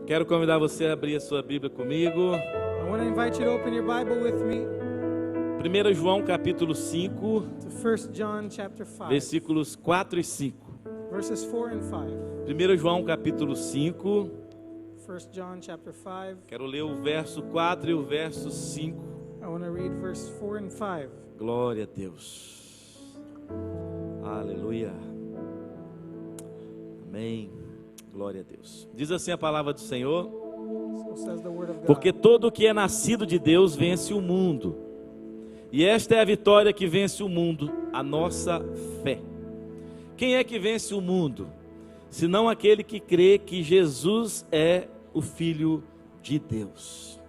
Quero convidar você a abrir a sua Bíblia comigo. I want to invite you to open your Bible with me 1 João capítulo 5, to 1 John chapter 5, versículos 4 e 5. verses 4 and 5. 1 João capítulo 5, 1 John chapter 5. quero ler o verso 4 e o verso 5. I want to read verse 4 and 5. Glória a Deus. Aleluia. Amém. Glória a Deus. Diz assim a palavra do Senhor: So says the word of God. porque todo o que é nascido de Deus vence o mundo. E esta é a vitória que vence o mundo, a nossa fé. Quem é que vence o mundo? Senão aquele que crê que Jesus é o Filho de Deus.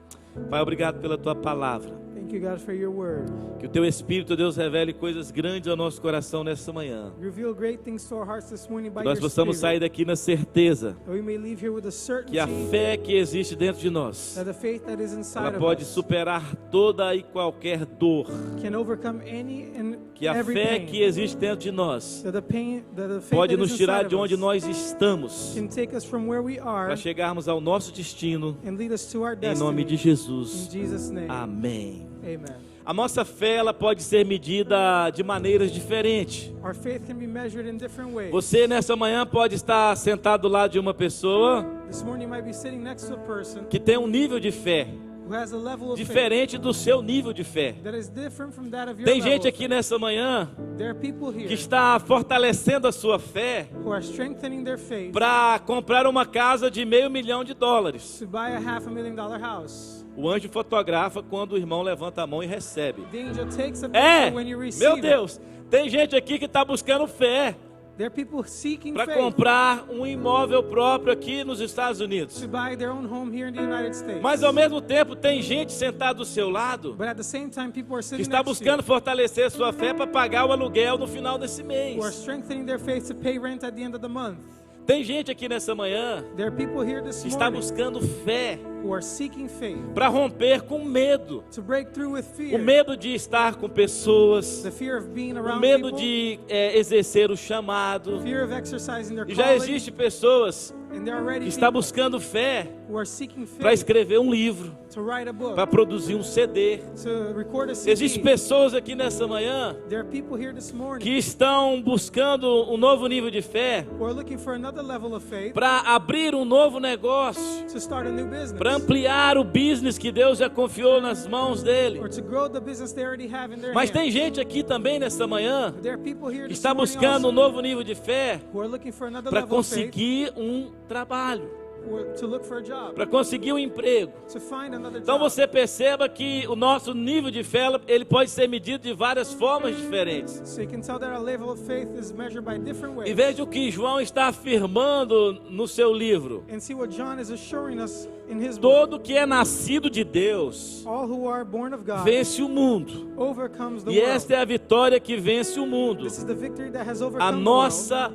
Pai, obrigado pela tua palavra. Thank you, God, for your word. Que o teu Espírito, Deus, revele coisas grandes ao nosso coração nessa manhã. Reveal great things to our hearts this morning by Que nós your possamos Spirit. sair daqui na certeza That we may leave here with a certainty que a fé que existe dentro de nós, that the faith that is inside ela of pode us superar toda e qualquer dor. can overcome any and Que a every fé pain. que existe dentro de nós That the faith pode that nos is tirar inside de of onde us nós estamos can take us from where we are para chegarmos ao nosso destino, and lead us to our em nome de destiny. Jesus. In Jesus' name. Amém. Amen. A nossa fé, ela pode ser medida de maneiras diferentes. Our faith can be measured in different ways. Você nessa manhã pode estar sentado do lado de uma pessoa This morning you might be sitting next to a person que tem um nível de fé who has a level of faith diferente do seu nível de fé. that is different from that of your Tem level gente of aqui faith. nessa manhã There are people que here está fortalecendo a sua fé who are strengthening their faith para comprar uma casa de $500 mil. to buy a $500,000 house. O anjo fotografa quando o irmão levanta a mão e recebe. The angel takes a É, picture when you receive meu it. Deus, tem gente aqui que está buscando fé There are people seeking para faith comprar um imóvel próprio aqui nos Estados Unidos. to buy their own home here in the United States. Mas ao mesmo tempo tem gente sentada do seu lado But at the same time, people are que sitting está next to buscando you fortalecer sua fé para pagar o aluguel no final desse who are mês. strengthening their faith to pay rent at the end of the month. Tem gente aqui nessa manhã There are people here this que está morning buscando fé who are seeking faith para romper com medo. to break through with O fear. medo de estar com pessoas, The fear of being o around medo people, de exercer o chamado. fear of exercising their E já calling, existe pessoas and there are already que estão people buscando fé who are seeking para faith escrever um livro, to write a book, para produzir um CD. to record a CD. Existem pessoas aqui nessa manhã There are people here this morning que estão buscando um novo nível de fé who are looking for another level of faith para abrir um novo negócio, to start a new business, para ampliar o business que Deus já confiou nas mãos dele. or to grow the business they already have in their Mas hands. tem gente aqui também nessa manhã There are people here que this está morning buscando um also novo nível de fé who are looking for another para level of faith, conseguir um trabalho, or to look for a job, para conseguir um emprego. to find another Então job. você perceba que o nosso nível de fé, ele pode ser medido de várias formas diferentes. So you can tell that our level of faith is measured by different ways. E veja o que João está afirmando no seu livro. And see what John is assuring us in his book. Todo que é nascido de Deus All who are born of God vence o mundo. overcomes the E world. esta é a vitória que vence o mundo. This is the victory that has A overcome the nossa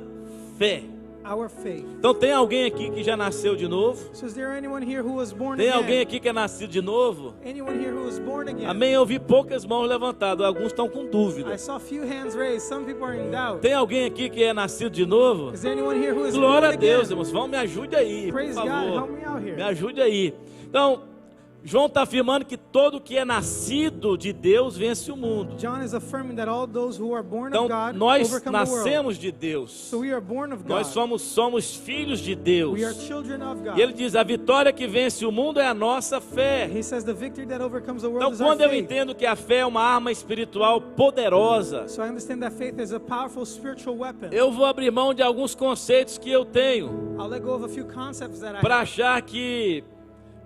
fé. world, our faith. Então tem alguém aqui que já nasceu de novo? So is there anyone here who was born Tem again? alguém aqui que é nascido de novo? Anyone here who was born again? Amém? Eu vi poucas mãos levantadas, alguns estão com dúvida. I saw few hands raised. Some people are in doubt. Tem alguém aqui que é nascido de novo? Is there anyone here who is Glória born a Deus, again? irmãos. Vão, me ajude aí, por Praise God. Help favor. me out Me here. ajude aí. Então, João está afirmando que todo que é nascido de Deus vence o mundo. John is affirming that all those who are born Então, of God nós overcome the world. nascemos de Deus. So we are born of God. Nós somos filhos de Deus. We are children of God. E ele diz, a vitória que vence o mundo é a nossa fé. He says the victory that overcomes the world Então, is our quando eu faith. entendo que a fé é uma arma espiritual poderosa, So I understand that faith is a powerful spiritual weapon. eu vou abrir mão de alguns conceitos que eu tenho I'll let go of a few concepts that I para have. achar que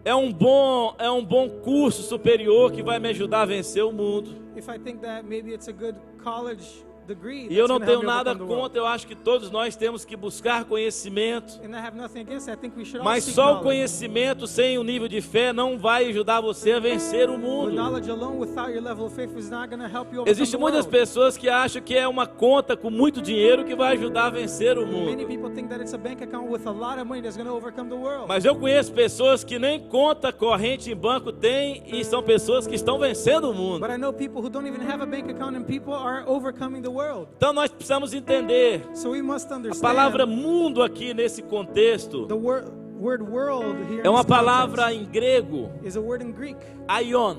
é um bom curso superior que vai me ajudar a vencer o mundo. If I think that maybe it's a good college degree, E eu that's não gonna tenho help me nada overcome the world. contra, eu acho que todos nós temos que buscar conhecimento. And I have nothing against it. I think we should all Mas seek só o knowledge. conhecimento sem o nível de fé não vai ajudar você a vencer o But mundo. knowledge alone without your level of faith is not going to help you overcome Existem the muitas world. pessoas que acham que é uma conta com muito dinheiro que vai ajudar a vencer o Many mundo. people think that it's a bank account with a lot of money that's going to overcome the world. Mas eu conheço pessoas que nem conta corrente em banco têm e são pessoas que estão vencendo o mundo. But I know people who don't even have a bank account and people are overcoming the world. Então nós precisamos entender So we must a understand palavra mundo aqui nesse contexto. the word word world here é uma in this palavra context em grego, is a word in Greek. aion.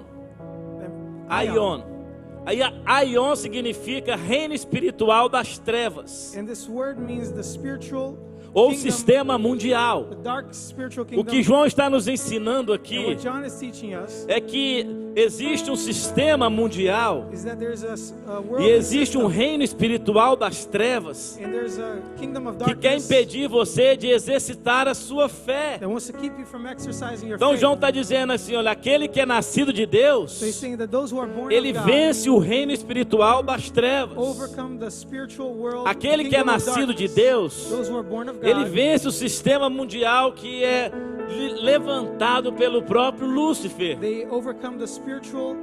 Aion. Aí, aion significa reino espiritual das trevas, And this word means the spiritual ou kingdom, sistema mundial. the dark spiritual O kingdom. que João está nos ensinando And aqui what John is teaching us é que existe um sistema mundial is that there's a world e existe um system, reino espiritual das trevas and there's a kingdom of que quer darkness impedir você de exercitar a sua fé. that wants to keep you from exercising your Então faith. João está dizendo assim, olha, aquele que é nascido de So he's Deus, saying that those who are born ele of God vence o reino espiritual das trevas. overcome the spiritual world. Aquele the que é kingdom of nascido de darkness. Deus, Those who are born of God, ele vence o sistema mundial que é levantado pelo próprio Lúcifer. they overcome the spiritual.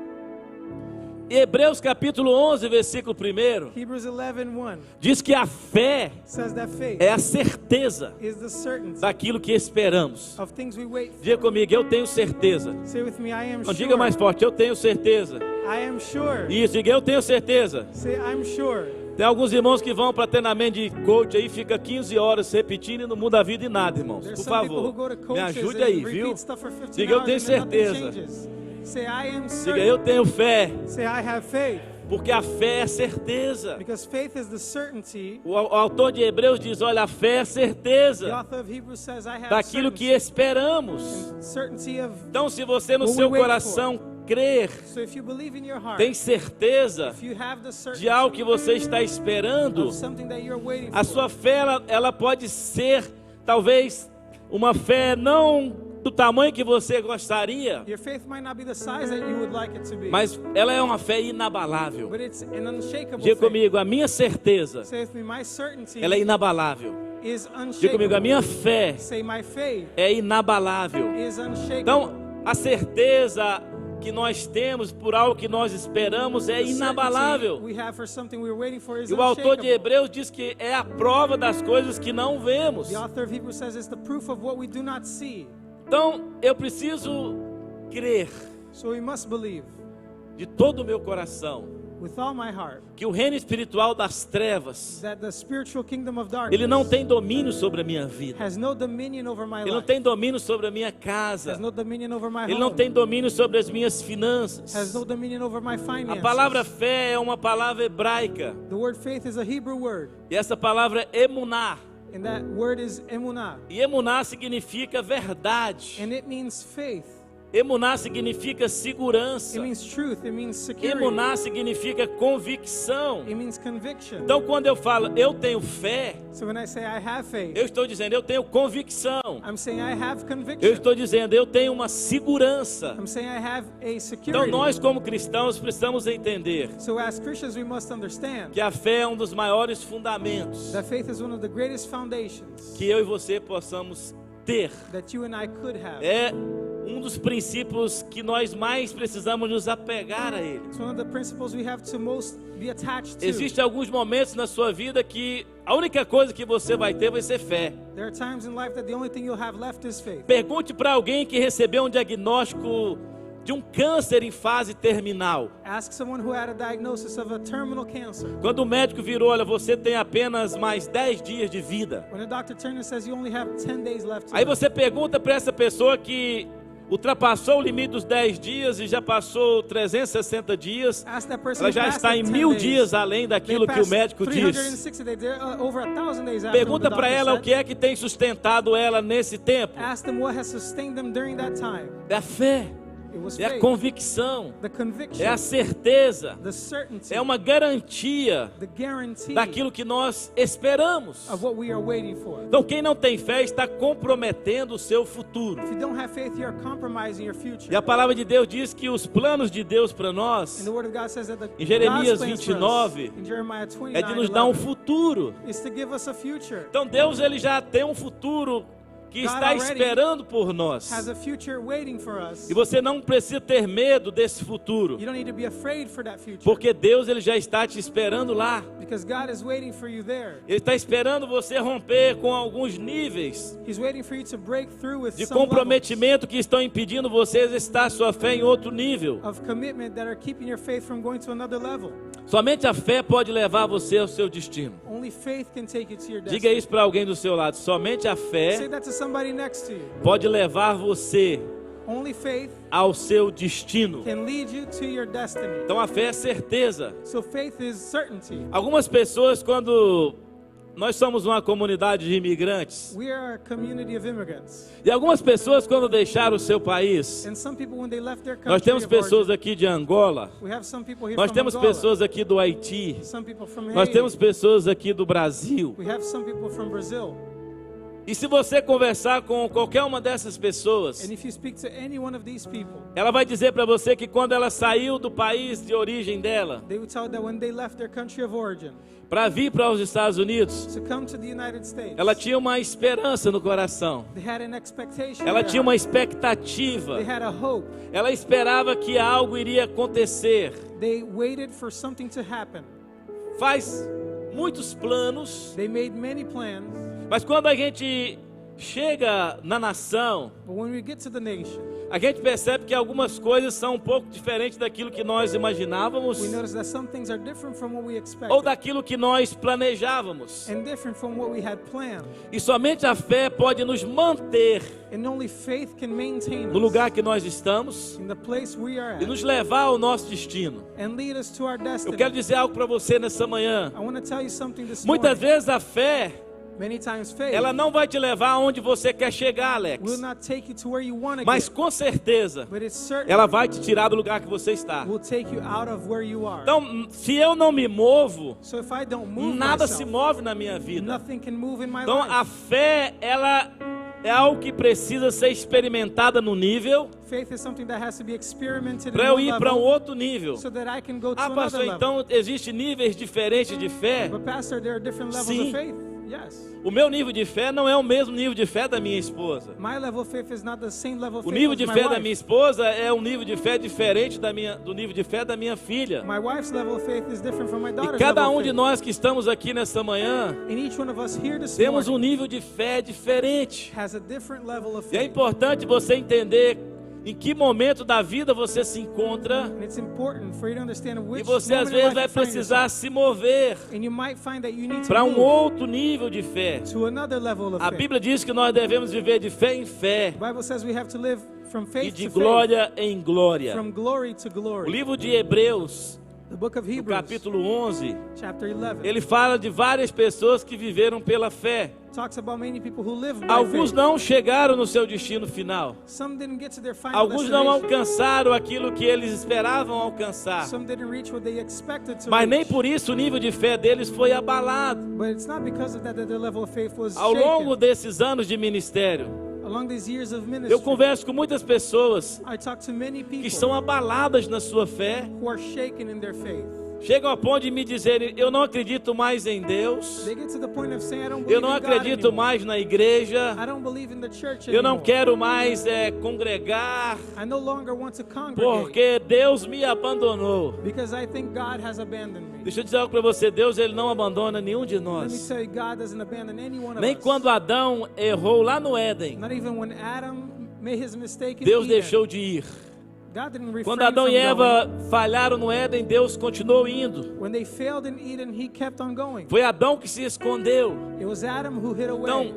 Hebreus capítulo 11, versículo 1, Hebrews 11:1 diz que a fé says that faith é a certeza is the certainty daquilo que esperamos. of things we wait for. Diga comigo, eu tenho certeza. Say with me, I am Não, sure. diga mais forte, eu tenho certeza. I am sure. Isso, diga, eu tenho certeza. Say, I'm sure. Tem alguns irmãos que vão para treinamento de coach aí, fica 15 horas repetindo e não muda a vida em nada, irmãos. There's Por some people who favor, go to me coaches ajude and aí, repeat viu? stuff for 15 Diga, eu hours tenho and nothing certeza. changes. Say, I am Diga, certain. eu tenho fé, Say, I have faith. porque a fé é certeza. Because faith is the certainty. O autor de Hebreus diz, olha, a fé é The certeza author of Hebrews says, I have daquilo que certainty. esperamos. And certainty of. Então, se você no What seu we wait coração crer, So if you believe in your heart, tem certeza if you have the certainty de algo que você está esperando, of something that you're waiting a for, sua fé ela pode ser talvez uma fé não do tamanho que você gostaria, your faith might not be the size that you would like it to be, mas ela é uma fé inabalável. but it's an unshakable Diga faith. comigo, a minha certeza, Say with me, my certainty ela é inabalável. is Diga comigo, unshakable. a minha fé Say, my faith é inabalável. is unshakable. Então, a certeza que nós temos por algo que nós esperamos é The certainty inabalável. we have for something we're waiting for is E o autor de unshakable. Hebreus diz que é a prova das coisas que não vemos. The author of Hebrews says it's the proof of what we do not see. Então, eu preciso crer So we must believe de todo o meu coração with all my heart que o reino espiritual das trevas, that the spiritual kingdom of darkness ele não tem domínio sobre a minha vida. has no dominion over my Ele não life, tem domínio sobre a minha casa. has no dominion over my Ele home, não tem domínio sobre as minhas has finanças. no dominion over my A finances. palavra fé é uma palavra hebraica. The word faith is a Hebrew word, E essa palavra é emuná. and that word is emunah, E emuná significa verdade. and it means faith. Emuná significa segurança. It means truth. It means security. Emuná significa convicção. It means conviction. Então, quando eu falo eu tenho fé, So when I say I have faith, eu estou dizendo eu tenho convicção. I'm saying I have Eu conviction. estou dizendo eu tenho uma segurança. I'm saying I have a Então, security. nós como cristãos precisamos entender So as Christians, we must understand que a fé é um dos maiores fundamentos that faith is one of the greatest foundations que eu e você possamos ter. that you and I could have. É um dos princípios que nós mais precisamos nos apegar a ele. It's one of the principles we have to most be attached to. Existem alguns momentos na sua vida que a única coisa que você vai ter vai ser fé. There are times in life that the only thing you'll have left is faith. Pergunte para alguém que recebeu um diagnóstico de um câncer em fase terminal. Ask someone who had a diagnosis of a terminal cancer. Quando o médico virou, olha, você tem apenas mais 10 dias de vida. When a doctor turns and says you only have 10 days left to Aí live. você pergunta para essa pessoa que ultrapassou o limite dos 10 dias e já passou 360 dias. Ask that person Ela who já passed está that em 10 1000 days. dias além They daquilo que o passed médico diz. 360 days. They're over 1,000 days after Pergunta what the para doctor ela o said. que é que tem sustentado ela nesse tempo. Ask them what has sustained them during that time. É a fé, It was é a faith, convicção, the conviction, é a certeza, the certainty, é uma garantia the guarantee daquilo que nós esperamos. of what we are waiting for. Então, quem não tem fé está comprometendo o seu futuro. If you don't have faith, you're compromising your E future. a palavra de Deus diz que os planos de Deus para And nós the word of God says that the Em Jeremias God's plans for 29, us, in Jeremiah é de nos dar um 29:11, futuro. is to give us a future. Então, Deus ele já tem um futuro que God está already esperando por nós. Has a future waiting for us. E você não precisa ter medo desse futuro, You don't need to be afraid for that future. porque Deus ele já está te esperando lá. Because God is waiting for you there. Ele está esperando você romper com alguns níveis He's waiting for you to break through with de some levels comprometimento que estão impedindo você exercitar sua fé em outro nível. of commitment that are keeping your faith from going to another level. Somente a fé pode levar você ao seu destino. Only faith can take you to your Diga destiny. isso para alguém do seu lado. Somente a Say fé that to somebody next to you. pode levar você Only faith ao seu destino. can lead you to your destiny. Então a fé é certeza. So faith is certainty. Algumas pessoas, quando nós somos uma comunidade de imigrantes, We are a community of immigrants. e algumas pessoas, quando deixaram o seu país, And some people, when they left their country nós temos of origin, pessoas aqui de Angola, we have some people here nós from temos Angola, pessoas aqui do Haiti, some people from nós Haiti, temos pessoas aqui do Brasil. we have some people from Brazil. E se você conversar com qualquer uma dessas pessoas, And if you speak to any one of these people, ela vai dizer para você que quando ela saiu do país de origem dela, they would tell you that when they left their country of origin para vir para os Estados Unidos, to come to the United States, ela tinha uma esperança no coração, they had an expectation. ela in their tinha uma heart. expectativa, They had a hope. ela esperava que algo iria acontecer. They waited for something to happen. Faz muitos planos, They made many plans, mas quando a gente chega na nação, but when we get to the nation, a gente percebe que algumas coisas são um pouco diferentes daquilo que nós imaginávamos we notice that some things are different from what we ou expected daquilo que nós planejávamos. and different from what we had planned. E somente a fé pode nos manter And only faith can maintain no us lugar que nós estamos in the place we are e at nos levar ao nosso destino. and lead us to our Eu destiny. quero dizer algo para você nessa manhã. I want to tell you something this Muitas morning. vezes a fé, Many times faith ela não vai te levar aonde você quer chegar, Alex. will not take you to where you want to Mas get, com certeza, but it's certain ela vai te tirar do lugar que você está. will take you out of where you are. Então, se eu não me movo, So if I don't move nada se myself, move na minha vida. nothing can move in my Então, life. a fé, ela é algo que precisa ser experimentada no nível Faith is something that has to be experimented para in eu one ir para um level outro nível. so that I can go to Ah, another pastor, level. então existem níveis diferentes de fé? But pastor, there are different levels Sim. of faith. Yes. O meu nível de fé não é o mesmo nível de fé da minha esposa. My level of faith is not the same level of O faith nível as de my fé da wife. minha esposa é um nível de fé diferente do nível de fé da minha filha. My wife's level of faith is different from my E daughter's cada level um of de faith. nós que estamos aqui nessa manhã, And each one of us here this temos um morning nível de fé diferente. has a different level of E é faith. importante você entender em que momento da vida você se encontra And it's important for you to understand e which você às moment in vezes life vai you find precisar yourself. se mover And you might find that you need to para um move outro nível de fé. to another level of A faith. Bíblia diz que nós devemos viver de fé em fé The Bible says we have to live from e faith de to glória em faith, glória. from glory to O glory. livro de Hebreus, The book of no Hebrews, capítulo 11, chapter 11, ele fala de várias pessoas que viveram pela fé. talks about many people who live by Alguns faith. não chegaram no seu destino final. Some didn't get to their final Alguns não destination. alcançaram aquilo que eles esperavam alcançar. Some didn't reach what they expected to Mas nem reach. por isso o nível de fé deles foi abalado. But it's not because of that that their level of faith was Ao longo shaken. desses anos de ministério, Along these years of eu ministry, converso com muitas pessoas I talk to many que people estão abaladas na sua fé. who are shaken in their faith. Chegam ao ponto de me dizerem: eu não acredito mais em Deus, They get to the point of saying, I don't eu believe não in God acredito anymore. mais na igreja, I don't believe in the church eu não anymore. quero mais congregar, I no longer want to congregate porque Deus me abandonou. because I think God has abandoned me. Deixa eu dizer algo para você: Deus ele não abandona nenhum de Let me nós. tell you, God doesn't abandon any one of Nem us. quando Adão errou lá no Éden, Not even when Adam made his mistake in Deus Eden. deixou de ir. God didn't refrain Quando Adão from e Eva falharam no Éden, Deus continuou indo. going. When they failed in Eden, he kept on going. Foi Adão que se escondeu. It was Adam who hid away. Então,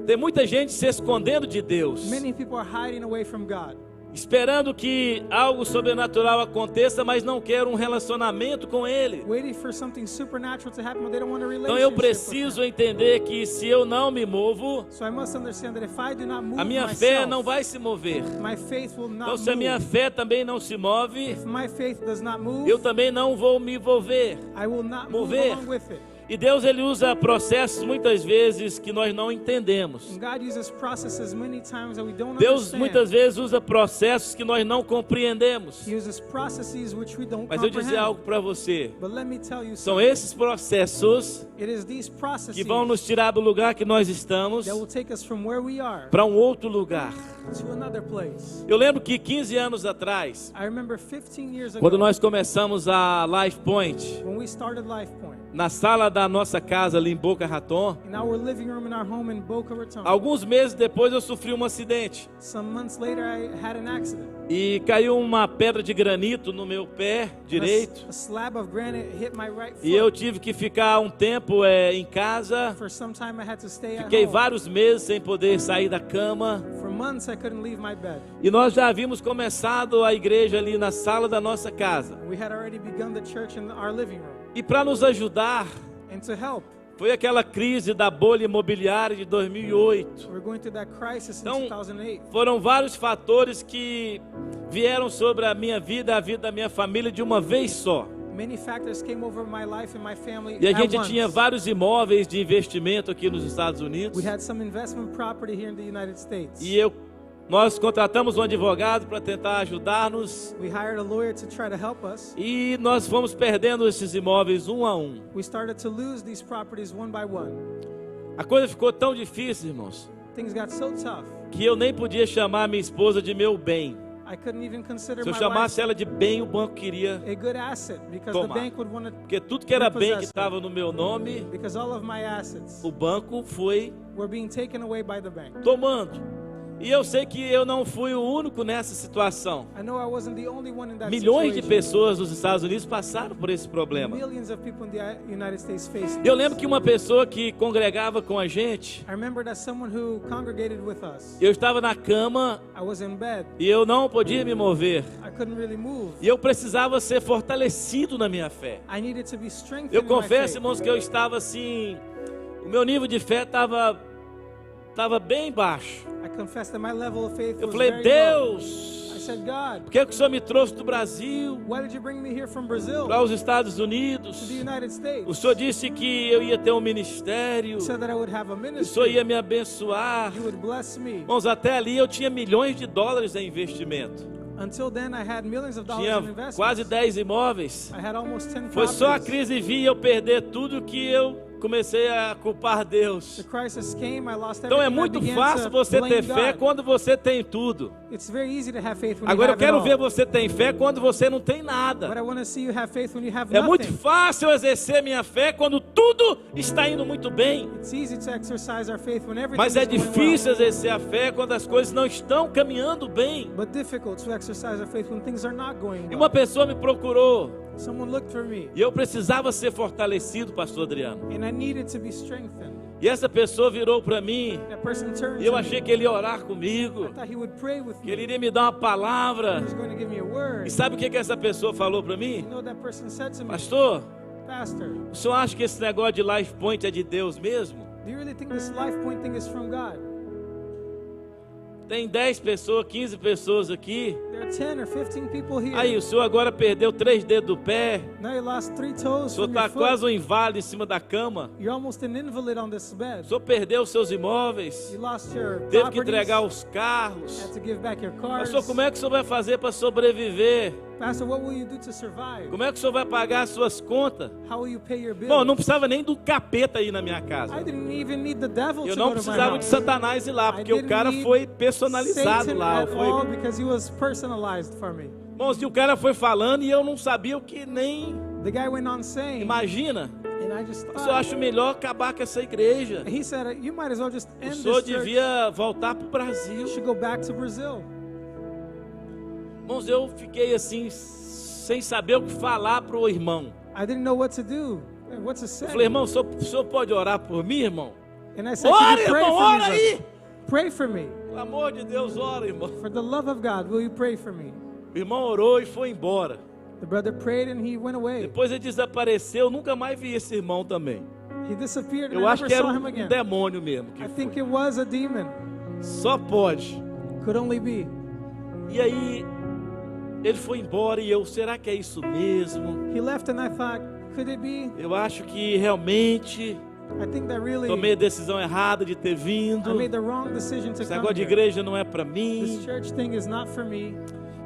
tem muita gente se escondendo de Deus, Many people are hiding away from God, esperando que algo sobrenatural aconteça, mas não quer um relacionamento com Ele. waiting for something supernatural to happen, but they don't want a Então relationship eu with preciso him. entender que se eu não me movo, So I must understand that if I do not move a minha myself, fé não vai se mover. my faith will not Então se a minha move. fé também não se move, If my faith does not move, eu também não vou me envolver. I will not move mover. along with it. E Deus ele usa processos muitas vezes que nós não entendemos. And God uses processes many times that we don't Deus understand. muitas vezes usa processos que nós não compreendemos. He uses processes which we don't Mas eu comprehend. dizer algo para você: But let me tell you são something. esses processos It is these processes que vão nos tirar do lugar que nós estamos that will take us from where we are para um outro lugar. to another place. Eu lembro que 15 anos atrás, I remember 15 years ago quando nós começamos a Life Point, when we started Life Point, na sala da nossa casa ali em Boca Raton, in our living room in our home in Boca Raton. alguns meses depois eu sofri um acidente Some months later, I had an accident. e caiu uma pedra de granito no meu pé direito A slab of granite hit my right foot. e eu tive que ficar um tempo em casa. For some time, I had to stay at Fiquei home. vários meses sem poder sair da cama. For months, I couldn't leave my bed. E nós já havíamos começado a igreja ali na sala da nossa casa. We had already begun the church in our living room. E para nos ajudar, And to help, foi aquela crise da bolha imobiliária de 2008. we're going through that crisis in Então, 2008. foram vários fatores que vieram sobre a minha vida, a vida da minha família de uma vez só. Many factors came over my life and my family E a at gente once. tinha vários imóveis de investimento aqui nos Estados Unidos. We had some investment property here in the United States. E nós contratamos um advogado para tentar ajudar-nos. We hired a lawyer to try to help us. E nós fomos perdendo esses imóveis um a um. We started to lose these properties one by one. A coisa ficou tão difícil, irmãos, Things got so tough. que eu nem podia chamar minha esposa de meu bem. I couldn't even consider Se eu my chamasse wife ela de bem, o banco queria. a good asset because Tomar. the bank would want to, Porque tudo que era bem que Repossessed. estava no meu nome, because all of my assets o banco foi were being taken away by the bank. tomando. E eu sei que eu não fui o único nessa situação. I know I wasn't the only one in that Milhões de situation. pessoas nos Estados Unidos passaram por esse problema. Millions of people in the United States face Eu this. lembro que uma pessoa que congregava com a gente, I remember that someone who congregated with us. eu estava na cama I was in bed. e eu não podia me mover. I couldn't really move. E eu precisava ser fortalecido na minha fé. I needed to be strengthened Eu in my confesso, faith. irmãos, que eu estava assim, o meu nível de fé estava bem baixo. I confess that my level of faith Eu was falei, very low. I Deus, said, God, por que o Senhor me trouxe do Brasil why did you bring me here from Brazil para os Estados to Unidos? the United States? O Senhor disse que eu ia ter um ministério, You said that I would have a o Senhor ministry. ia me abençoar. You would bless me. Irmãos, até ali eu tinha milhões de dólares em investimento. Until then, I had millions of dollars Tinha in investments. quase 10 imóveis. I had almost 10 Foi só a properties. crise vir e eu perder tudo que eu comecei a culpar Deus. The crisis came, I lost Então é everything. muito I began fácil to você blame ter fé God. quando você tem tudo. It's very easy to have faith when Agora eu you have quero it ver all. você ter fé quando você não tem But nada. I want to see you have faith when you have É muito nothing. fácil eu exercer minha fé quando tudo está indo muito bem. It's easy to exercise our faith when everything Mas é is going difícil well. exercer a fé quando as coisas não estão caminhando bem. But difficult to exercise our faith when things are not going E well. uma pessoa me procurou Someone looked for me, e eu precisava ser fortalecido, pastor Adriano. and I needed to be strengthened. E essa pessoa virou para mim That person turned e eu to achei me. que ele ia orar comigo, I thought he would pray with que ele me. iria me dar uma He palavra. was going to give me a word. E sabe o que essa pessoa falou para You mim? know what that person said to me? Pastor, Pastor, o senhor acha que esse negócio de Life Point é de Deus mesmo? do you really think this life point thing is from God? Tem 10 pessoas, 15 pessoas aqui. There are 10 or 15 people here. Aí o senhor agora perdeu 3 dedos do pé. Now you lost 3 O toes senhor from está your foot. quase um inválido em cima da cama. You're almost an invalid on this O bed. senhor perdeu os seus imóveis. You lost your Teve que properties. entregar os carros. Had to give back your cars. Pastor, como é que o senhor vai fazer para sobreviver? Pastor, what will you do to survive? Como é que o senhor vai pagar as suas contas? How will you pay your bills? Bom, não precisava nem do capeta aí na minha casa. I didn't even need the devil Eu to não go to my precisava de house. Satanás ir lá, porque I o cara didn't foi need personalizado Satan lá. at all because he was personalized for me. Irmãos, e o cara foi falando e eu não sabia o que nem... The guy went on saying, Imagina, and I just eu thought, só acho melhor acabar com essa igreja. he said, you might as well just O end senhor this church. devia voltar para o You Brasil. should go back to Brazil. Irmãos, eu fiquei assim, sem saber o que falar para o irmão. I didn't know what to do, what to say. Eu falei, irmão, o senhor pode orar por mim, irmão? And I said, Ora, could you pray irmão, for ora me, aí! brother? Pray for me. Pelo amor de Deus, ora, irmão. For the love of God, will you pray for me? O irmão orou e foi embora. The brother prayed and he went away. Depois ele desapareceu, nunca mais vi esse irmão também. He disappeared and Eu I acho never que era saw um him again. demônio mesmo. Que I foi. think it was a demon. Só pode. Could only be. E aí, ele foi embora e eu, será que é isso mesmo? He left and I thought, could it be? Eu acho que realmente I think that really tomei a decisão errada de ter I vindo. made the wrong decision to Esse come negócio de here. igreja não é para This mim. church thing is not for me.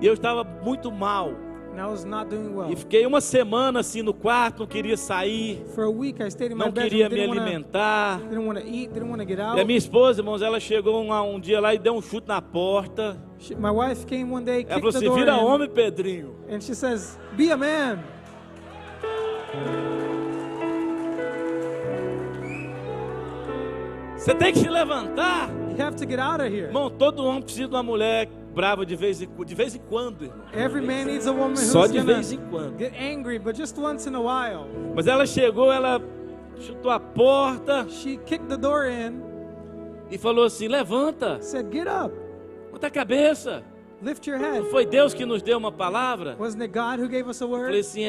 E eu estava muito mal. and I was not doing well. E fiquei uma semana assim no quarto, não queria sair, For a week, I stayed in my não bedroom, queria me didn't wanna alimentar. eat, didn't want to get E a out. minha esposa, irmãos, ela chegou um dia lá e deu um chute na porta. My wife came one day, Ela kicked falou the assim: door vira in, homem, Pedrinho. and she says, "Be a man." Você tem que se levantar. You have to get out of here. Irmão, todo homem precisa de uma mulher brava de vez em quando, irmão. Every man needs a woman Só who's de gonna vez em quando. get angry, but just once in a while. Mas ela chegou, ela chutou a porta She kicked the door in, e falou assim: levanta, said, "Get up, levanta a cabeça. lift your Não head." foi Deus que nos deu uma palavra? Wasn't it God who gave us a Eu falei word? assim: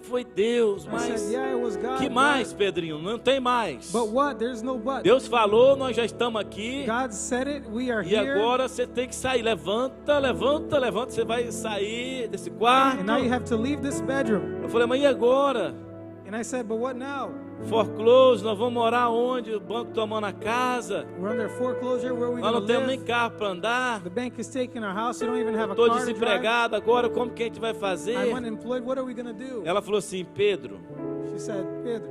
foi Deus, I mas said, "Yeah, it was God." que mais, Pedrinho? Não tem mais. But what? There's no but. Deus falou, nós já estamos aqui. God said it. We are E here. agora você tem que sair. Levanta, levanta, levanta. Você vai sair desse quarto. And now you have to leave this bedroom. Eu falei: mas e agora? And I said, "But what now? Foreclose, nós vamos morar onde? O banco tomando a casa. We're under foreclosure. Where are we Nós going não to temos nem live? carro para andar. The bank is taking our house. We don't even have a Estou car to drive. desempregado agora. Como que a gente vai fazer? I'm unemployed. What are we going to do?" Ela falou assim: Pedro, She said, "Pedro,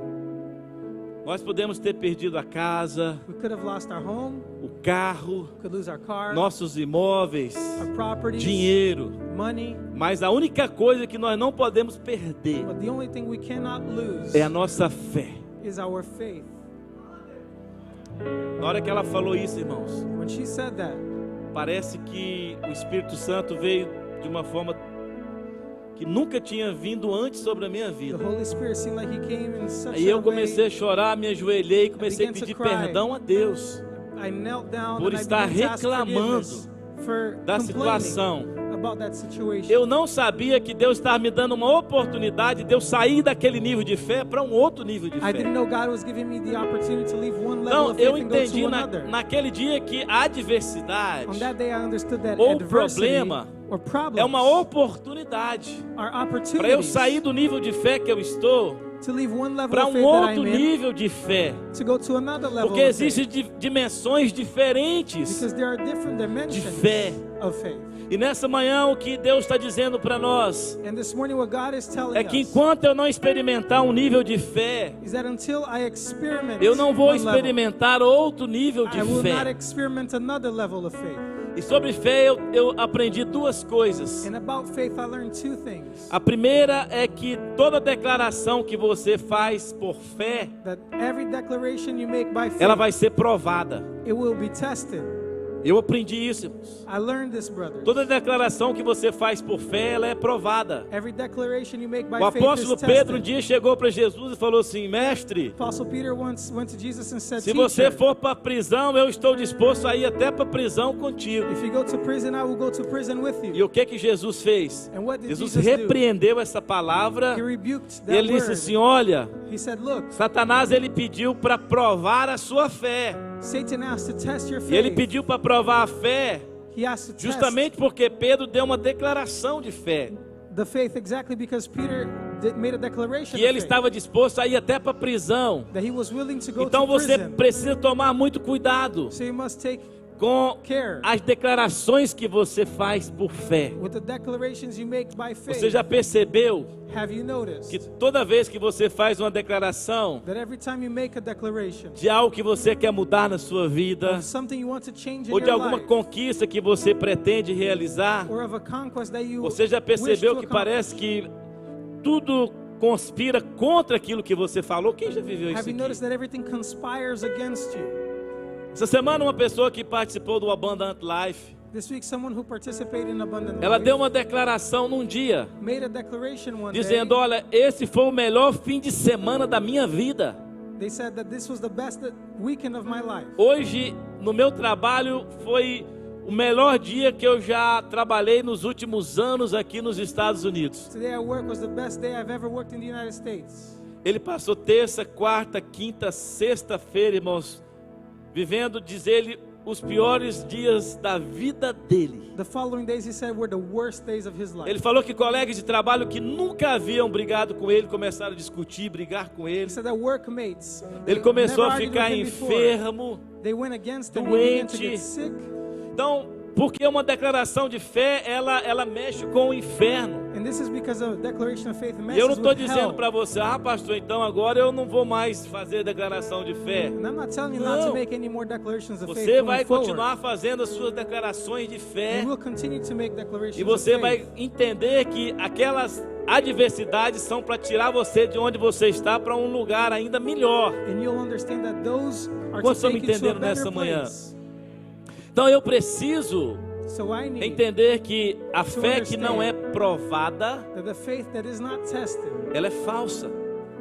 nós podemos ter perdido a casa, we could have lost our home. o carro, We could lose our car, nossos imóveis, our properties, dinheiro. money. Mas a única coisa que nós não podemos perder But the only thing we cannot lose é a nossa fé. is our faith." Na hora que ela falou isso, irmãos, When she said that, parece que o Espírito Santo veio de uma forma que nunca tinha vindo antes sobre a minha the vida. Holy Spirit seemed like He came in such Aí a eu comecei way. a chorar, me ajoelhei e comecei a began to pedir cry. perdão a Deus I knelt down por and I estar began to ask forgiveness reclamando for da complaining situação. about that situation. Eu não sabia que Deus estava me dando uma oportunidade de eu sair daquele nível de fé para um outro nível de I didn't fé. know God was giving me the opportunity to leave one level Então of faith eu and go entendi to another. naquele dia que a adversidade On that day, I understood that ou adversity problema or problems é uma oportunidade are para eu opportunities sair do nível de fé que eu estou to leave one level para of um faith that outro I'm in nível de fé. to go to another level Porque of existem faith. dimensões diferentes Because there are different de dimensions fé. of faith. E nessa manhã o que Deus está dizendo para nós And this morning what God is telling é que us enquanto eu não experimentar um nível de fé, is that until I experiment eu não vou one level, experimentar outro nível de I will not fé. experiment another level of faith. E sobre fé eu aprendi duas coisas. And about faith, I learned two things. A primeira é que toda declaração que você faz por fé, That every declaration you make by faith, ela vai ser provada. it will be tested. Eu aprendi isso, irmãos. I learned this, brothers. Toda declaração que você faz por fé, ela é provada. Every declaration you make by O faith apóstolo is Pedro um tested. dia chegou para Jesus e falou assim: mestre, Apostle Peter once went to Jesus and said, se você "Teacher, for para a prisão, eu estou disposto a ir até para a prisão contigo. if you go to prison, I will go to prison with E you." o que Jesus fez? And what did Jesus Jesus do? repreendeu essa palavra He rebuked e that ele disse word. assim: olha, He said, "Look, Satanás ele pediu para provar a sua fé. Satan asked to test your E ele faith. pediu para provar a fé He asked to test justamente porque Pedro deu uma declaração de fé. the faith exactly because Peter made a declaration Que of ele faith, estava disposto a ir até para a prisão. that he was willing to go Então to você prison. precisa tomar muito cuidado So you must take com care as declarações que você faz por fé. with the declarations you make by faith. Você já percebeu Have you noticed que toda vez que você faz uma declaração that every time you make a declaration de algo que você quer mudar na sua vida, of something you want to change in ou de your alguma life, conquista que você pretende realizar, or of a conquest that you você já wish percebeu to que accomplish? parece que tudo conspira contra aquilo que você falou? Quem já viveu isso Have you aqui? noticed that everything conspires against you? Essa semana uma pessoa que participou do Abundant Life, This week, someone who participated in Abundant ela Life deu uma declaração num dia, made a declaration one dizendo: day. olha, esse foi o melhor fim de semana da minha vida. They said that this was the best weekend of my life. Hoje, no meu trabalho, foi o melhor dia que eu já trabalhei nos últimos anos aqui nos Estados Unidos. Today at work was the best day I've ever worked in the United States. Ele passou terça, quarta, quinta, sexta-feira, irmãos, vivendo, diz ele, os piores dias da vida dele. The following days, he said, were the worst days of his life. Ele falou que colegas de trabalho que nunca haviam brigado com ele começaram a discutir, brigar com ele. He said that workmates, Ele começou never a argued ficar with him before. enfermo. They went against him. He began to doente. get sick. Então, porque uma declaração de fé, ela mexe com o inferno. And this is because of declaration of faith E eu messes não estou with dizendo hell. para você, pastor, então agora eu não vou mais fazer declaração de fé. And I'm not telling you not Não. to make any more declarations of faith Você going vai forward. continuar fazendo as suas declarações de fé. You will continue to make declarations E você of faith. vai entender que aquelas adversidades são para tirar você de onde você está para um lugar ainda melhor. And you'll understand that those are to Quantos estão me take you to a entendendo better nessa manhã? place. Então eu preciso So I need entender que a fé que não é provada, that the faith that is not tested, ela é falsa.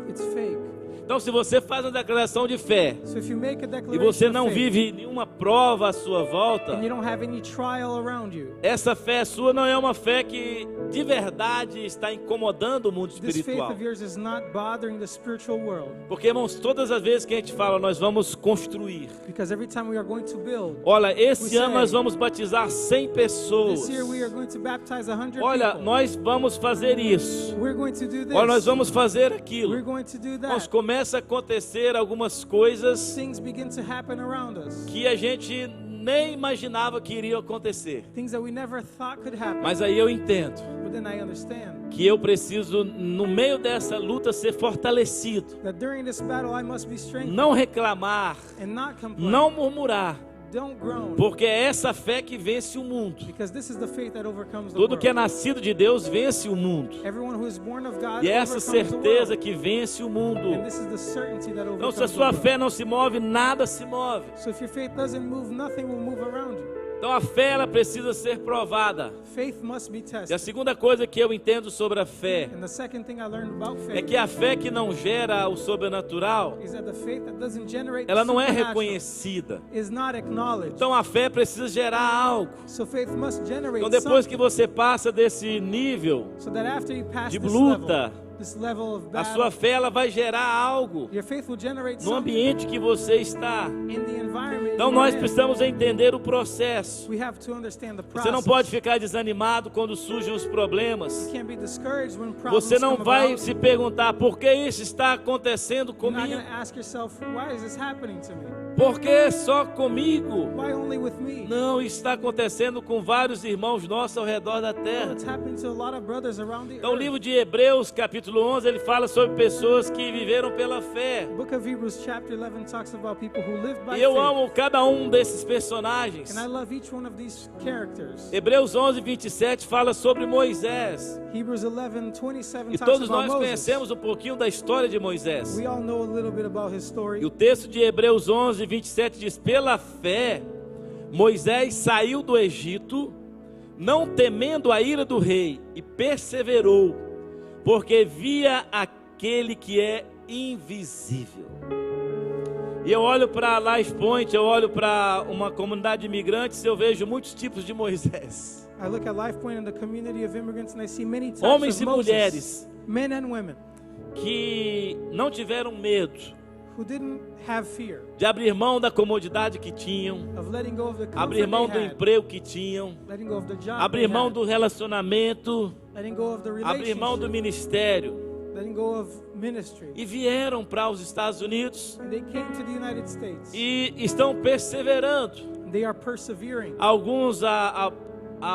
it's fake. Então se você faz uma declaração de fé So if you make a e declaration você of não faith, vive nenhuma prova à sua volta, and you don't have any trial around you, essa fé sua não é uma fé que de verdade está incomodando o mundo this faith espiritual. of yours is not bothering the spiritual world. Porque, irmãos, todas as vezes que a gente fala, nós vamos construir. Because every time we are going to build, Olha, esse We ano say, nós vamos batizar 100 pessoas. this year we are going to baptize 100 Olha, people. nós vamos fazer isso. We're going to do this. Olha, nós vamos fazer We're aquilo. going to do Nós that. começa a acontecer algumas coisas Things begin to happen around us. que a gente nem imaginava que iriam acontecer. Things that we never thought could happen. Mas aí eu entendo But then I understand que eu preciso, no meio dessa luta, ser fortalecido. that during this battle I must be strengthened Não reclamar, and not complain. não murmurar. Don't groan. Porque é essa fé que vence o mundo. Because this is the faith that overcomes the Tudo world. que é nascido de Deus vence o mundo. Everyone who is born of God E é essa overcomes the certeza world. que vence o mundo. And this is the certainty that Então, overcomes se a the sua world. fé não se move, nada se move. So if your faith doesn't move, nothing will move around you. Então, a fé ela precisa ser provada. Faith must be E a tested. segunda coisa que eu entendo sobre a fé And the second thing I learned about é faith que a fé que não gera o sobrenatural, is that the faith that doesn't generate ela the não é supernatural reconhecida. is not acknowledged. Então, a fé precisa gerar algo. So faith must generate Então, depois que something. você passa desse nível, So that after you pass de this luta, level of a battle, sua fé ela vai gerar algo your faith will generate no something ambiente que você está. in the environment Então, you're nós in. precisamos entender o processo. We have to understand the process. Você não pode ficar desanimado quando surgem os problemas. You can't be discouraged when problems Você não come vai about. se perguntar por que isso está acontecendo You're not comigo. going to ask yourself, why is this happening to me? Por que só comigo? Why only with me? Não, isso está acontecendo com vários irmãos nossos ao redor da terra. It's happening to a lot of brothers around the Então, o earth. livro de Hebreus, capítulo 11, ele fala sobre pessoas que viveram pela fé. The book of Hebrews chapter 11 talks about people who live by E eu faith. amo cada um desses personagens. And I love each one of these characters. Hebreus 11, 27 fala sobre Moisés. Hebrews 11:27 E talks todos about nós Moses. conhecemos um pouquinho da história de Moisés. We all know a little bit about his story. E o texto de Hebreus 11, 27 diz: pela fé, Moisés saiu do Egito, não temendo a ira do rei, e perseverou, porque via aquele que é invisível. E eu olho para a Life Point, eu olho para uma comunidade de imigrantes, eu vejo muitos tipos de Moisés. I look at Life Point and the community of immigrants and I see many types Homens of e Moses, mulheres men and women, que não tiveram medo who didn't have fear de abrir mão da comodidade que tinham, of letting go of the comfort abrir mão do they had, emprego que tinham, letting go of the job abrir they mão had, do relacionamento, letting go of the abrir mão do relationship, ministério, letting go of ministry. e vieram para os Estados Unidos And they came to the United States. e estão perseverando. They are persevering. Alguns há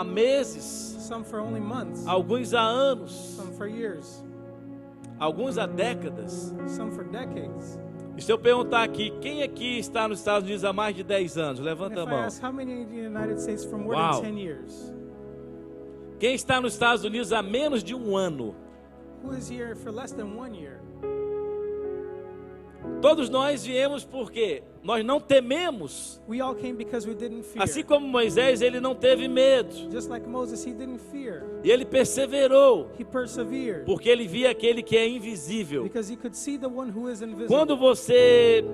meses, Some for only months, alguns há anos, some for years, alguns há décadas. some for decades. E se eu perguntar aqui, quem aqui está nos Estados Unidos há mais de 10 anos? And Levanta a if I mão. ask how many in the United States for more Wow. than 10 years, Quem está nos Estados Unidos há menos de um ano? who is here for less than 1 year? Todos nós viemos porque nós não tememos. We all came because we didn't fear. Assim como Moisés, ele não teve medo. Just like Moses, he didn't fear. E ele perseverou, He persevered porque ele via aquele que é invisível. because he could see the one who is invisible. Quando você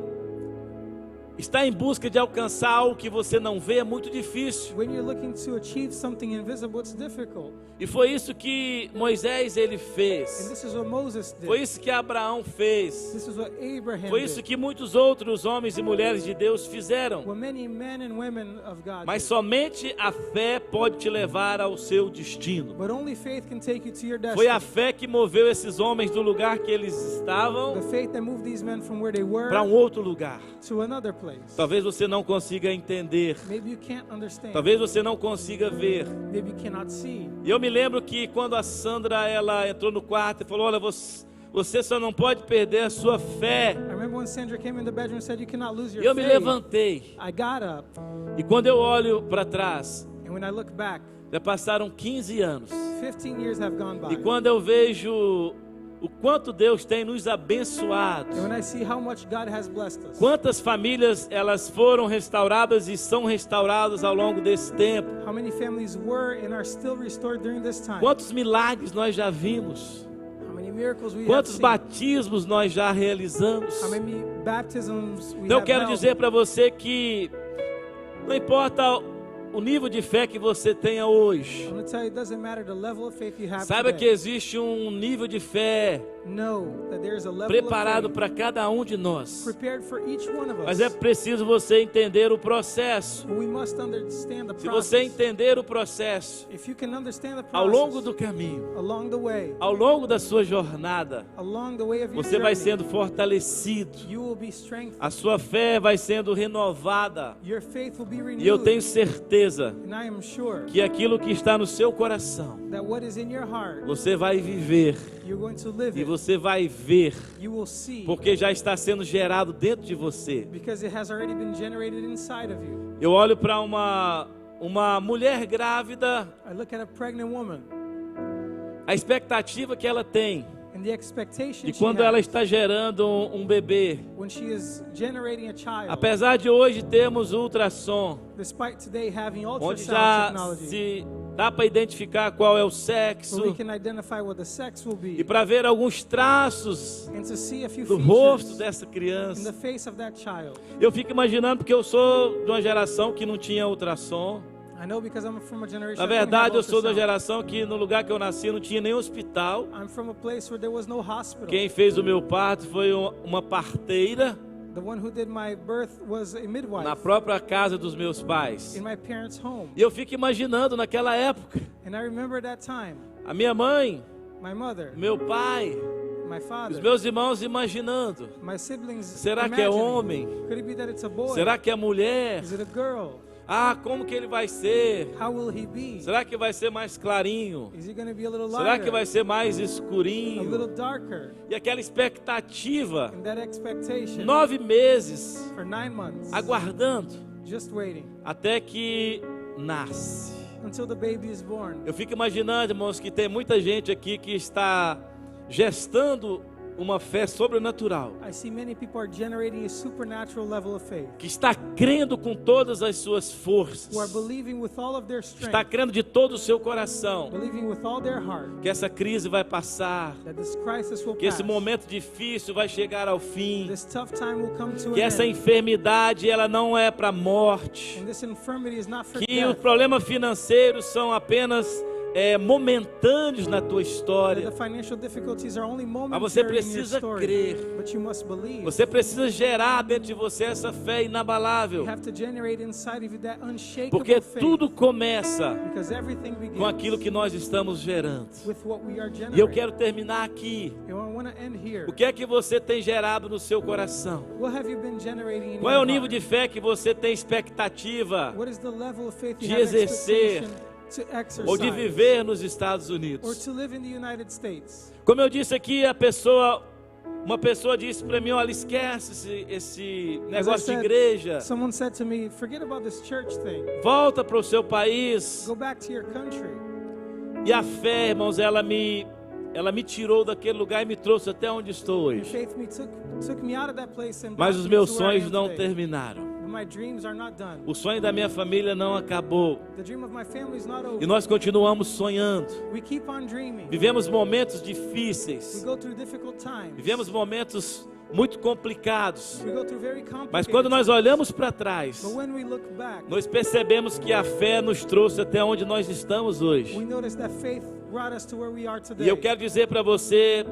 está em busca de alcançar algo que você não vê, é muito difícil. When you're looking to achieve something invisible, it's difficult. E foi isso que Moisés ele And fez. this is what Moses did. Foi isso que Abraão fez. This is what Abraham Foi isso did. que muitos outros homens e mulheres de Deus fizeram. What many men and women of God Mas did. somente a fé pode te levar ao seu destino. But only faith can take you to your Foi destiny. a fé que moveu esses homens do lugar que eles estavam The faith that moved these men from where they were para um outro lugar. to another place. place. Talvez você não consiga entender. Maybe you can't understand. Talvez você não consiga ver. Maybe you cannot see. E eu me lembro que quando a Sandra ela entrou no quarto e falou: olha, você só não pode perder a sua fé. I remember when Sandra came in the bedroom and said you cannot lose your E eu me faith. levantei. I got up, E quando eu olho para trás, and when I look back, já passaram 15 anos. 15 years have gone by. E quando eu vejo o quanto Deus tem nos abençoado, And when I see how much God has blessed us, quantas famílias elas foram restauradas e são restauradas ao longo desse tempo, how many families were and are still restored during this time, quantos milagres nós já vimos, how many miracles we have quantos seen, batismos nós já realizamos. how many baptisms we Então eu have quero held. dizer para você que não importa o nível de fé que você tenha hoje, I'm going to tell you, it doesn't matter the level of faith you have saiba que today. existe um nível de fé Know that there's a level preparado of faith para cada um de nós. prepared for each one of us. Mas é preciso você entender o processo. But we must understand the Se você process. entender o processo If you can understand the ao process longo do caminho, along the way, ao longo da sua jornada, along the way of your você vai journey, sendo fortalecido. you will be strengthened. A sua fé vai sendo renovada. Your faith will be renewed. E eu tenho certeza And I am sure que aquilo que está no seu coração, that what is in your heart, você vai viver you're going to live e it. você vai ver, You will see, porque já está sendo gerado dentro de você. because it has already been generated inside of you. Eu olho para uma mulher grávida, I look at a pregnant woman a expectativa que ela tem and the expectation de she quando ela has está gerando um bebê. when she is generating a child. Apesar de hoje termos ultrassom, Despite today having onde ultrasound já technology, se dá para identificar qual é o so we sexo can identify what the sex will e be para ver alguns traços and to see a few do rosto features dessa in the criança. face of that child. Eu fico imaginando porque eu sou de uma geração que não tinha ultrassom. I know because I'm from a generation Na that didn't verdade, have eu sou da ultrasound. geração que no lugar que eu nasci não tinha nem hospital. I'm from a place where there was no hospital. Quem fez o meu parto foi uma parteira The one who did my birth was a midwife na própria casa dos meus pais. in my parents' home. E eu fico imaginando naquela época, And I remember that time, a minha mãe, my mother, meu pai, my os father, meus irmãos imaginando. my siblings. Será que é imagining, homem? Could it be that it's a boy? Será que é mulher? Is it a girl? Ah, como que ele vai ser? How will he be? Será que vai ser mais clarinho? Is he going to be a little Será lighter? que vai ser mais A little escurinho? darker? E aquela expectativa, And that expectation 9 meses, for 9 months, aguardando, just waiting até que nasce. until the baby is born. Eu fico imaginando, irmãos, que tem muita gente aqui que está gestando uma fé sobrenatural, I see many people are generating a supernatural level of faith, que está crendo com todas as suas forças, who are believing with all of their está strength, crendo de todo o seu coração believing with all their heart que essa crise vai passar, that this crisis will que pass, esse momento difícil vai chegar ao fim, this tough time will come to que an essa end, enfermidade ela não é para morte, and this infirmity is not for que os death, problemas financeiros são apenas momentâneos na tua that história. the financial difficulties are only Mas você momentary in your precisa story, crer. but you must believe. Você precisa gerar dentro de você essa fé inabalável, You have to generate inside of you that unshakable porque faith, tudo começa because everything begins com aquilo que nós estamos gerando. with what we are E generating. eu quero terminar aqui. And I want to end here. O que é que você tem gerado no seu coração? What have you been generating in Qual é o your nível heart? de fé que você tem expectativa What is the level of faith you de have exercer expectation to exercise ou de viver nos Estados or Unidos? to live in the United States? Como eu disse aqui, uma pessoa disse para mim, olha, esquece esse As I negócio de said, igreja. Someone said to me, forget about this church thing. Volta para o seu país. Go back to your country. E a fé, irmãos, ela me tirou daquele lugar e me trouxe até onde estou Your hoje. faith took me out of that place and Mas brought os me meus to where I sonhos am não today. terminaram. But my dreams are not done. O sonho da minha família não acabou. The dream of my family is not over. E nós continuamos sonhando. We keep on dreaming. Vivemos momentos We difíceis. go through difficult times. Vivemos momentos muito complicados. We go through very complicated Mas quando nós times. olhamos para trás, But when we look back, nós percebemos que a fé nos trouxe até onde nós estamos hoje. we notice that faith brought us to where we are today. E eu quero dizer para você,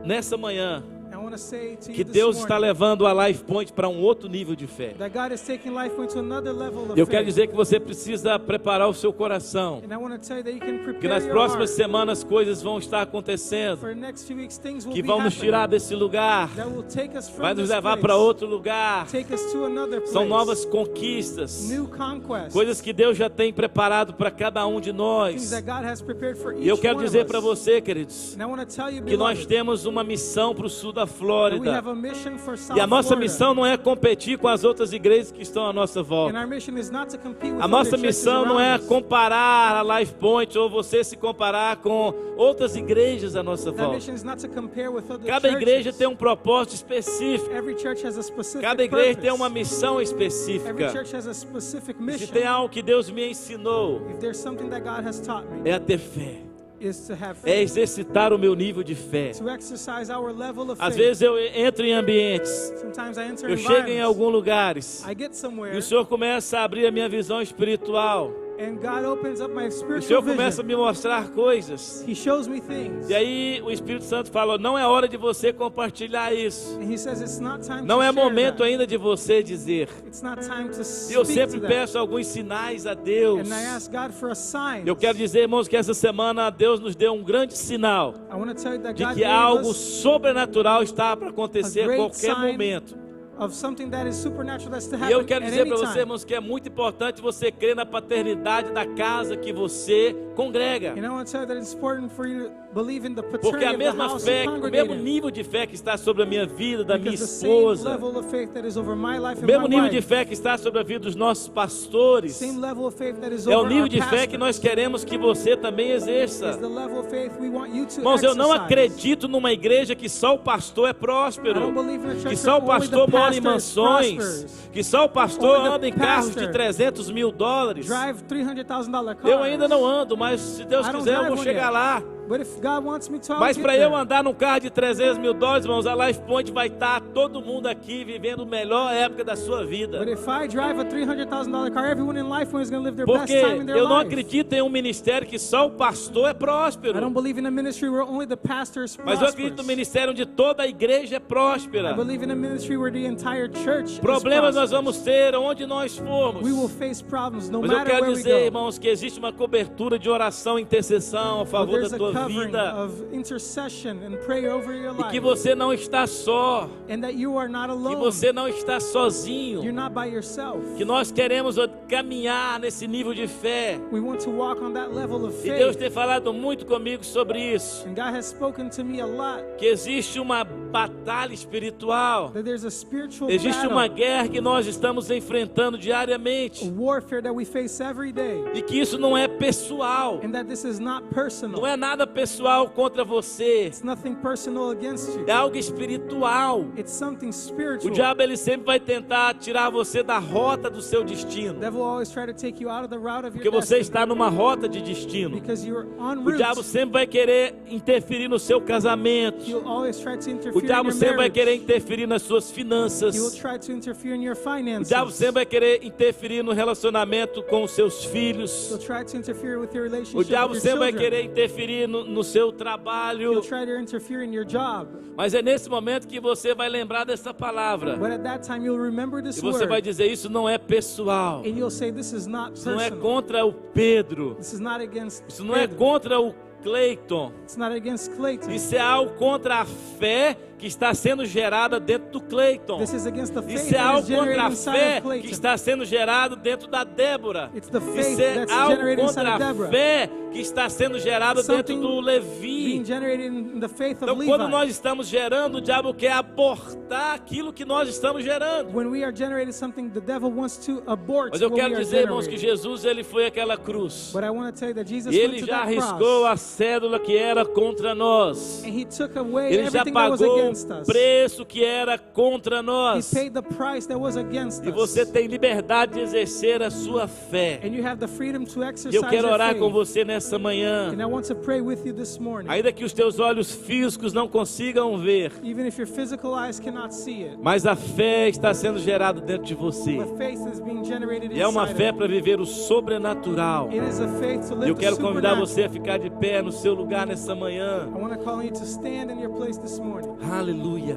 nessa manhã, I want want to say to que you this Deus está morning levando a Life Point para um outro nível de fé. that God is taking life into another level of Eu quero faith. dizer que você precisa preparar o seu coração, And I want to tell you that you can que prepare nas your próximas heart. semanas coisas vão estar acontecendo, For the next few weeks, things will que be vão nos happening tirar desse lugar, that will take us vai from nos this levar place, para outro lugar. take us to another place. São novas conquistas, New conquests, coisas que Deus já tem preparado para cada um de things nós. that God has prepared for each E eu quero one of dizer us. para você, queridos, And I want to tell you, que nós beloved, temos uma missão para o sul da that we Flórida. have a mission for South E a nossa Florida. missão não é competir com as outras igrejas que estão à nossa And volta. our mission is not to compete with A nossa other churches missão não é around us. comparar a Life Point ou você se comparar com outras igrejas à nossa That volta. mission is not to compare with other Cada churches. igreja tem um propósito específico. Every church has a specific Cada igreja tem purpose. uma missão Every específica. church has a specific Se mission. tem algo que Deus me ensinou, If there's something that God has taught me, é a ter fé. is to have É faith, exercitar o meu nível de fé. to exercise our level of Às faith. vezes eu entro em ambientes, Sometimes I enter eu chego em environments, alguns lugares, I get somewhere, e o Senhor começa a abrir a minha visão espiritual. and God opens up my O spiritual Senhor começa a vision. me mostrar coisas. He shows me things. E aí o Espírito Santo fala, não é hora de você compartilhar isso. And he says it's not time Não to é share momento that. ainda de você dizer. It's not time to E eu speak sempre to that. peço alguns sinais a Deus. And I ask God for a sign. Eu quero dizer, irmãos, que essa semana Deus nos deu um grande sinal I want to tell you that de God que gave algo us sobrenatural está para acontecer a great qualquer sign momento. of something that is supernatural that's to E happen eu quero at dizer any para você, time. irmãos, que é muito importante você crer na paternidade da casa que você congrega. And I want to tell you that it's important for you to believe in the Porque paternity a of the mesma house fé, you o congregate mesmo in. nível de fé que está sobre a minha vida, da minha Because the same esposa, level of faith that is over my life o and mesmo my nível de wife, fé que está sobre a vida dos nossos pastores, same level of faith that is é o over nível our de fé que nós pastors, queremos que você também exerça. is the level of faith we want you to Irmãos, eu não exercise. acredito numa igreja que só o pastor é I próspero, don't believe in a church que só o where only pastor the mora em pastor mansões, prospers, que só o pastor Only the anda em carros de pastor $300 mil. drive $300,000 cars. Eu ainda não ando, mas se Deus I don't quiser eu drive vou one chegar yet. lá. But if God wants me to, I'll Mas get para eu there. andar num carro de $300 mil, irmãos, a Life Point vai estar todo mundo aqui vivendo a melhor época da sua vida. But if I drive a $300,000 car, everyone in life is going to live their best Porque time in their eu não life. acredito em um ministério que só o pastor é I don't próspero. believe in a ministry where only the pastor is Mas eu acredito no prosperous. ministério onde toda a igreja é próspera. I believe in a ministry where the entire church Problemas is nós prosperous. vamos ter onde nós formos. We will face problems no Mas eu matter quero where we dizer, go. irmãos, que existe uma cobertura de oração e intercessão a But favor there's da a tua covering vida. of intercession and prayer over your E life. que você não está só. And that you are not Que alone. você não está You're sozinho. not by yourself. Que nós queremos caminhar nesse nível de fé. We want to walk on that level of E Deus faith. tem falado muito comigo sobre isso. And God has spoken to me a lot Que existe uma batalha espiritual. that there's a spiritual Existe uma battle, guerra que nós estamos enfrentando a diariamente. warfare that we face every day. E que isso não é pessoal. And that this is not personal. Não é nada pessoal contra você. It's nothing personal against you. É algo espiritual. It's something O spiritual. diabo ele sempre vai tentar tirar você da rota do seu The destino. devil will always try to take you out of the route of Porque your você destiny está numa rota de destino. because you're en O route. diabo sempre vai querer interferir no seu casamento. He'll always try to O interfere in diabo your sempre vai marriage. querer interferir nas suas He will finanças. try to interfere in your O finances. diabo sempre vai querer interferir no relacionamento com os seus He'll filhos. try to interfere with your O relationship diabo with your sempre vai children. querer interferir no seu trabalho. He'll try to interfere in your job. Mas é nesse momento que você vai lembrar dessa palavra. But at that time, you'll remember E this você vai word. dizer, isso não é pessoal. And you'll say, this is not Isso não é personal. contra o Pedro. This is not against Isso não é Pedro. contra o Cleiton. It's not against Clayton. Isso é algo contra a fé que está sendo gerada dentro do Cleiton. This is against the faith Isso é that is algo contra generated a inside fé of Clayton. que está sendo gerado dentro da Débora. It's the faith Isso é that's algo generated inside contra of a Deborah. fé que está sendo gerado dentro Something do Levi. being generated in the faith of Então, Levi. quando nós estamos gerando, o diabo quer abortar aquilo que nós estamos gerando. When we are generating something, the devil wants to abort Mas eu what we quero are dizer, irmãos, que generating. Jesus ele foi aquela cruz. But I want to tell you that Jesus E went ele to já that arriscou cross, a cédula que era contra nós. and he took away Ele já everything that was pagou against o us. preço que era contra He nós. paid the price that was against E us. você tem liberdade de exercer a sua fé. And you have the freedom to E exercise eu quero your orar faith. com você nessa manhã. And I want to pray with you this morning. Ainda que os teus olhos físicos não consigam ver, Even if your physical eyes cannot see it, mas a fé está sendo gerada dentro de você. but faith is being generated E é uma inside fé of para viver o sobrenatural. you. It is a faith to E live eu the quero convidar supernatural. você a ficar de pé no seu lugar nessa manhã. I want to call you to stand in your place this morning. Aleluia.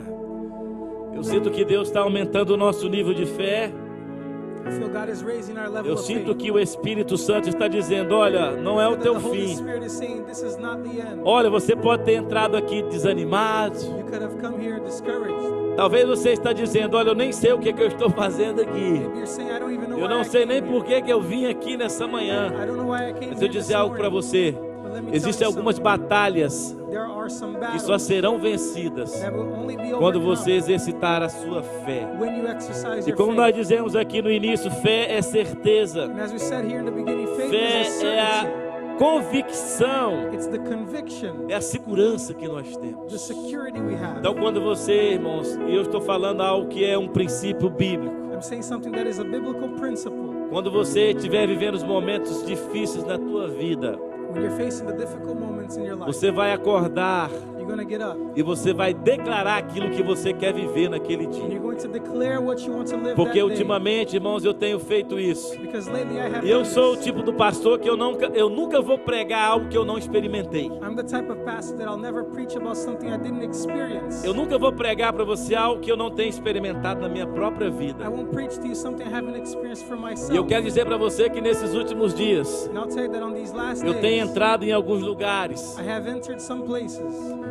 Eu sinto que Deus está aumentando o nosso nível de fé. I feel God is raising our level Eu of sinto faith. que o Espírito Santo está dizendo: olha, não é o That teu the Holy fim. Spirit is saying, this is not the end. Olha, você pode ter entrado aqui desanimado. You could have come here discouraged. Talvez você está dizendo: olha, eu nem sei o que eu estou fazendo aqui. Maybe you're saying, I don't even know Eu why não I sei came nem here. por que eu vim aqui nessa manhã. I don't know why I came Mas here eu this dizer algo para morning. você. But let me tell Existem you algumas something. batalhas There are some que só battles serão vencidas that will only be quando overcome você exercitar a sua fé. when you exercise E your como nós faith. dizemos aqui no início, fé é certeza. And as we said here in the beginning, faith Fé is a é a certainty. convicção, It's the conviction, é a segurança que nós temos. the security we have. Então, quando você, irmãos, e eu estou falando algo que é um princípio bíblico, I'm saying something that is a biblical principle. quando você estiver vivendo os momentos difíceis na tua vida, When you're facing the difficult moments in your life, você vai acordar you're going to get up. e você vai declarar aquilo que você quer viver naquele And dia. you're going to declare what you want to live Porque that day. ultimamente, irmãos, eu tenho feito isso. Because lately I have E eu done sou o this. tipo do pastor que eu nunca vou pregar algo que eu não experimentei. I'm the type of pastor that I'll never preach about something I didn't experience. Eu nunca vou pregar para você algo que eu não tenha experimentado na minha própria I vida. won't preach to you something I haven't experienced for myself. E eu quero dizer para você que nesses últimos dias, And I'll tell you that on these last eu tenho days, entrado em alguns lugares I have entered some places,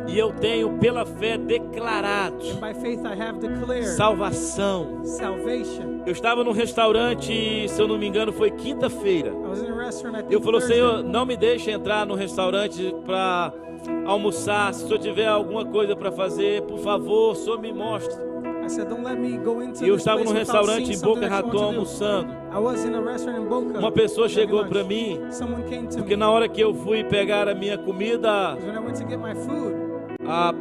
e eu tenho, pela fé, declarado and by faith I have declared salvação. salvation. Eu estava num restaurante, se eu não me engano, foi quinta-feira. I was in a restaurant, I think Eu falei: Thursday. Senhor, não me deixe entrar no restaurante para almoçar. Se o Senhor tiver alguma coisa para fazer, por favor, o Senhor me mostre. I said, don't let me go into E eu this estava place num without restaurante seeing em something Boca that you Raton want to do. almoçando. I was in a restaurant in Boca. Uma pessoa having chegou lunch. para mim, Someone came to porque me. na hora que eu fui pegar a minha comida, When I went to get my food,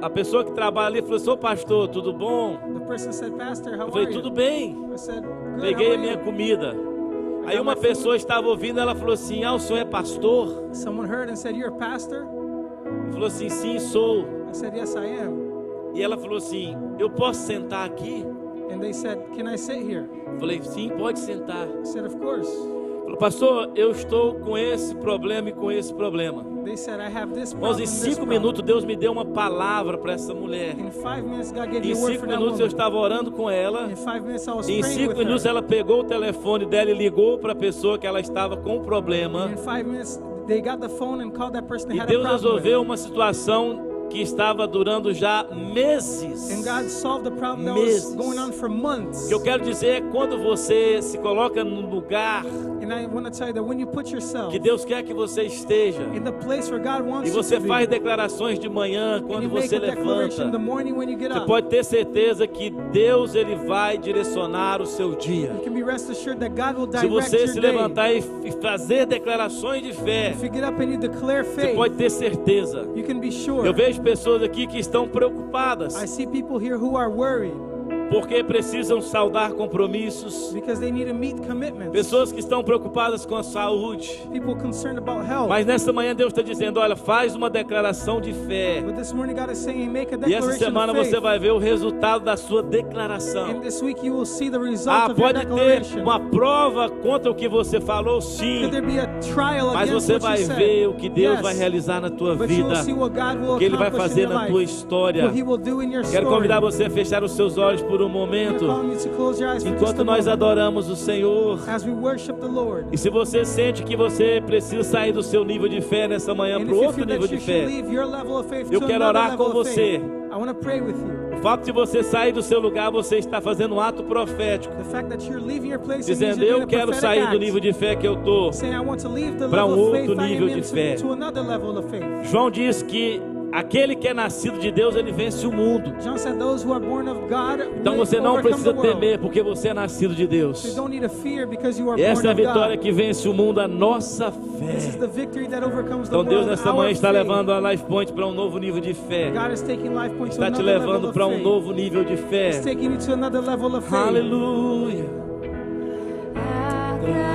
a pessoa que trabalha ali falou: Sou pastor, tudo bom? the person said, Pastor, how Eu falei: are tudo you? bem. I said, good, Peguei how a are minha you? comida. Aí uma pessoa estava ouvindo, ela falou assim: o senhor é pastor? Someone heard and said, you're a pastor? Ele falou assim: sim, sou. I said, yes, I am. E ela falou assim: eu posso sentar aqui? And they said, can I sit here? Eu falei: sim, pode sentar. I said, of course. Ele falou: pastor, eu estou com esse problema e com esse problema. They said, I have this Irmãos, problem, em this 5 problem. minutos Deus me deu uma palavra para essa mulher. In 5 minutes, God gave Em me a word 5 for that minutos eu woman. estava orando com ela. In 5 minutes, I was E em praying 5 with minutos her. ela pegou o telefone dela e ligou para a pessoa que ela estava com problema. In 5 minutes, they got the phone and called that person they E had a Deus problem resolveu with. uma situação que estava durando já meses. And God solved the problem that Meses. was going on for months. O que eu quero dizer é quando você se coloca no lugar And I want to tell you that when you put yourself que Deus quer que você esteja, in the place where God e wants você you to faz be, declarações de manhã, and quando you make você a declaration in the levanta, morning when you get você up, pode ter certeza que Deus ele vai direcionar o seu dia. you can be rest assured that God will Se direct você your se day. levantar e fazer declarações de fé, If you get up and you declare você faith, pode ter certeza. you can be sure. Eu vejo pessoas aqui que estão I preocupadas see people here who are worried porque precisam saldar compromissos. because they need to meet commitments. Pessoas que estão preocupadas com a saúde. People concerned about health. Mas nesta manhã Deus está dizendo: olha, faz uma declaração de fé. But this morning God is saying, make a E essa declaration semana of faith. você vai ver o resultado da sua declaração. And this week you will see the result of your Pode ter declaration. uma prova contra o que você falou, sim. Could there be a trial Mas against você what vai you said? ver o que Deus Yes. vai realizar na tua But you will vida, see what God will o que Ele vai accomplish fazer in your na tua life. história. What He will do in your Quero story. convidar você a fechar os seus olhos por um I'm momento, calling you to close your eyes for just enquanto a nós moment. adoramos o Senhor. As we worship the Lord. E se você sente que você precisa sair do seu nível de fé nessa manhã And para if you outro feel nível that de you should fé, leave your level of faith eu to quero another orar level com of você. faith, I want to pray with you. O fato de você sair do seu lugar, você está fazendo um ato profético, The fact that you're leaving your place and dizendo: you're eu doing a quero prophetic sair do act, nível de fé que eu estou. saying I want to leave the Para level of outro faith I nível am de in fé. to another level of faith. João diz que aquele que é nascido de Deus, ele vence o mundo. John said those who are born of God Então will você não overcome precisa the world. temer, porque você é nascido de So you Deus. don't need to fear because you are E essa é a born of vitória God. que vence o mundo, a nossa This is fé. the victory that overcomes the Então Deus world. nessa Our manhã está faith. levando a Life Point para um novo nível de fé. God is taking life points to Está te another level levando of para um faith. novo nível de fé. It's taking you to another level of faith. Aleluia. Agradeço.